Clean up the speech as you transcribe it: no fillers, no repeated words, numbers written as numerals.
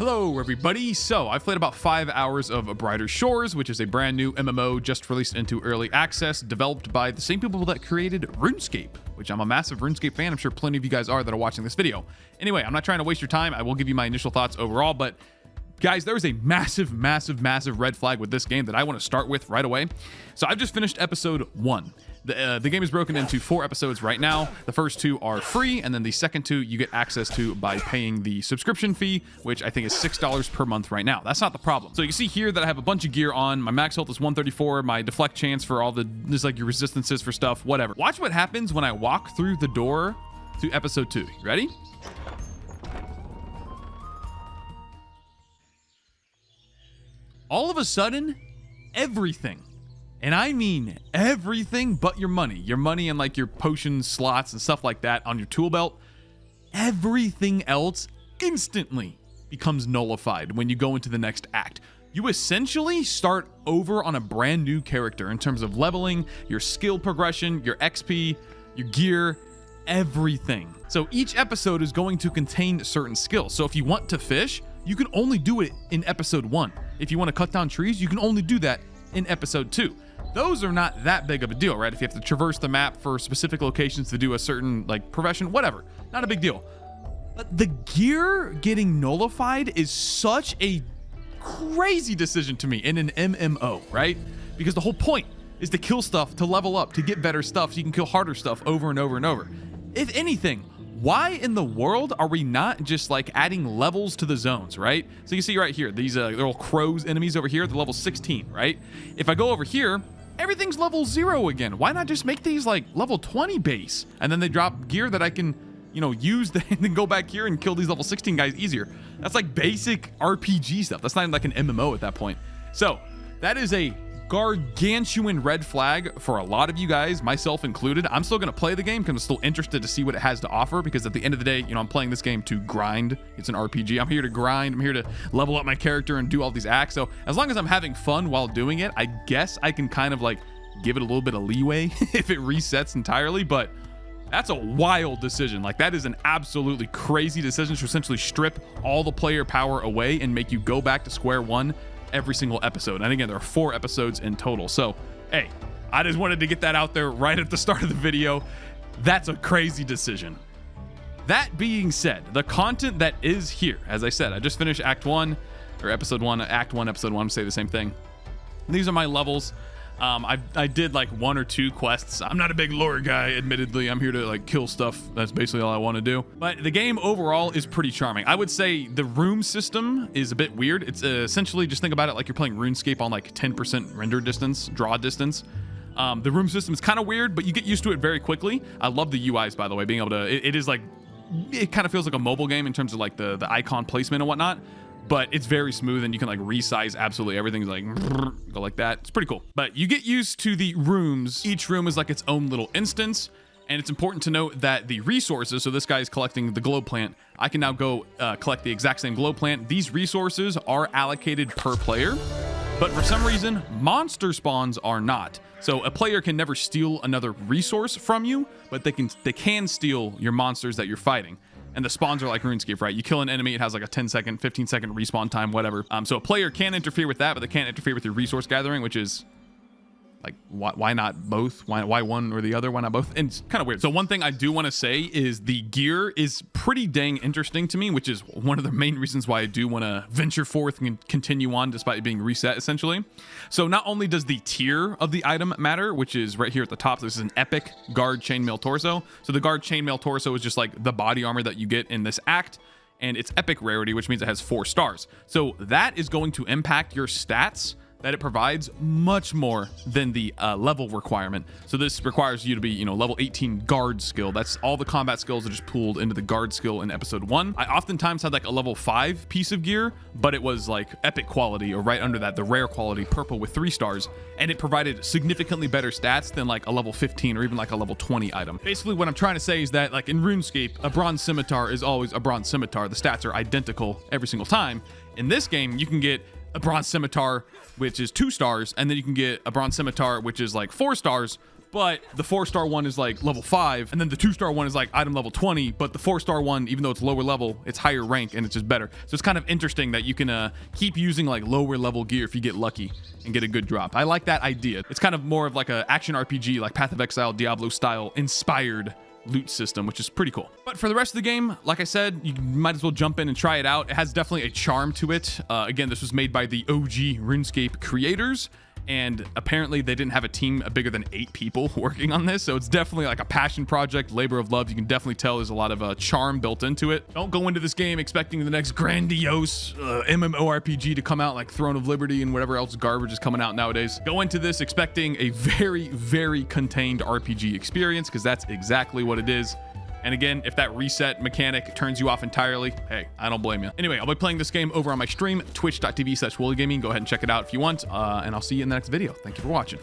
Hello everybody. So I've played about 5 hours of Brighter Shores, which is a brand new MMO just released into early access, developed by the same people that created Runescape, which I'm a massive Runescape fan. I'm sure plenty of you guys are that are watching this video. Anyway, I'm not trying to waste your time. I will give you my initial thoughts overall, but guys, there is a massive red flag with this game that I want to start with right away. So I've just finished episode 1. The game is broken into 4 episodes right now. The first 2 are free, and then the second 2 you get access to by paying the subscription fee, which I think is $6 per month right now. That's not the problem. So you see here that I have a bunch of gear on. My max health is 134, my deflect chance for all the, just like your resistances for stuff, whatever. Watch what happens when I walk through the door to episode 2. You ready? All of a sudden, everything, and I mean everything but your money and like your potion slots and stuff like that on your tool belt, everything else instantly becomes nullified when you go into the next act. You essentially start over on a brand new character in terms of leveling, your skill progression, your XP, your gear, everything. So each episode is going to contain certain skills. So if you want to fish, you can only do it in episode 1. If you want to cut down trees, you can only do that in episode 2. Those are not that big of a deal, right? If you have to traverse the map for specific locations to do a certain like profession, whatever, not a big deal. But the gear getting nullified is such a crazy decision to me in an MMO, right? Because the whole point is to kill stuff, to level up, to get better stuff so you can kill harder stuff over and over and over. If anything, why in the world are we not just like adding levels to the zones, right? So you see right here, these little crows enemies over here, they're level 16, right? If I go over here, everything's level 0 again. Why not just make these like level 20 base? And then they drop gear that I can, you know, use and then go back here and kill these level 16 guys easier. That's like basic RPG stuff. That's not even like an MMO at that point. So that is a gargantuan red flag for a lot of you guys, myself included. I'm still going to play the game because I'm still interested to see what it has to offer, because at the end of the day, you know, I'm playing this game to grind. It's an RPG. I'm here to grind. I'm here to level up my character and do all these acts. So as long as I'm having fun while doing it, I guess I can kind of like give it a little bit of leeway if it resets entirely. But that's a wild decision. Like, that is an absolutely crazy decision to essentially strip all the player power away and make you go back to square one every single episode. And again, there are 4 episodes in total. So, hey, I just wanted to get that out there right at the start of the video. That's a crazy decision. That being said, the content that is here, as I said, I just finished Act 1, or Episode 1, Act 1, Episode 1, say the same thing. These are my levels. I did like 1 or 2 quests. I'm not a big lore guy, admittedly. I'm here to like kill stuff. That's basically all I want to do. But the game overall is pretty charming. I would say the room system is a bit weird. It's essentially, just think about it like you're playing RuneScape on like 10% render distance, draw distance. The room system is kind of weird, but you get used to it very quickly. I love the UIs, by the way, being able to, it is like, it kind of feels like a mobile game in terms of like the icon placement and whatnot. But it's very smooth, and you can like resize absolutely everything. Like go like that. It's pretty cool. But you get used to the rooms. Each room is like its own little instance, and it's important to note that the resources, so this guy is collecting the glow plant, I can now go collect the exact same glow plant. These resources are allocated per player, but for some reason monster spawns are not. So a player can never steal another resource from you, but they can steal your monsters that you're fighting. And the spawns are like RuneScape, right? You kill an enemy, it has like a 10-second, 15-second respawn time, whatever. So a player can interfere with that, but they can't interfere with your resource gathering, which is like, why not both? Why one or the other? Why not both? And it's kind of weird. So one thing I do want to say is the gear is pretty dang interesting to me, which is one of the main reasons why I do want to venture forth and continue on despite it being reset, essentially. So not only does the tier of the item matter, which is right here at the top. This is an epic guard chainmail torso. So the guard chainmail torso is just like the body armor that you get in this act, and it's epic rarity, which means it has 4 stars. So that is going to impact your stats that it provides much more than the level requirement. So this requires you to be, you know, level 18 guard skill. That's all the combat skills are just pooled into the guard skill in episode 1. I oftentimes had like a level 5 piece of gear, but it was like epic quality, or right under that, the rare quality purple with 3 stars. And it provided significantly better stats than like a level 15 or even like a level 20 item. Basically what I'm trying to say is that like in RuneScape, a bronze scimitar is always a bronze scimitar. The stats are identical every single time. In this game, you can get a bronze scimitar, which is 2 stars, and then you can get a bronze scimitar, which is like 4 stars, but the 4-star one is like level 5, and then the 2-star one is like item level 20, but the 4-star one, even though it's lower level, it's higher rank and it's just better. So it's kind of interesting that you can keep using like lower level gear if you get lucky and get a good drop. I like that idea. It's kind of more of like a action RPG, like Path of Exile, Diablo style inspired loot system, which is pretty cool. But for the rest of the game, like I said, you might as well jump in and try it out. It has definitely a charm to it. Again, this was made by the OG Runescape creators, and apparently they didn't have a team bigger than 8 people working on this, so it's definitely like a passion project, labor of love. You can definitely tell there's a lot of charm built into it. Don't go into this game expecting the next grandiose MMORPG to come out like Throne of Liberty and whatever else garbage is coming out nowadays. Go into this expecting a very, very contained RPG experience, because that's exactly what it is. And again, if that reset mechanic turns you off entirely, hey, I don't blame you. Anyway, I'll be playing this game over on my stream, twitch.tv/WoolieGaming. Go ahead and check it out if you want, and I'll see you in the next video. Thank you for watching.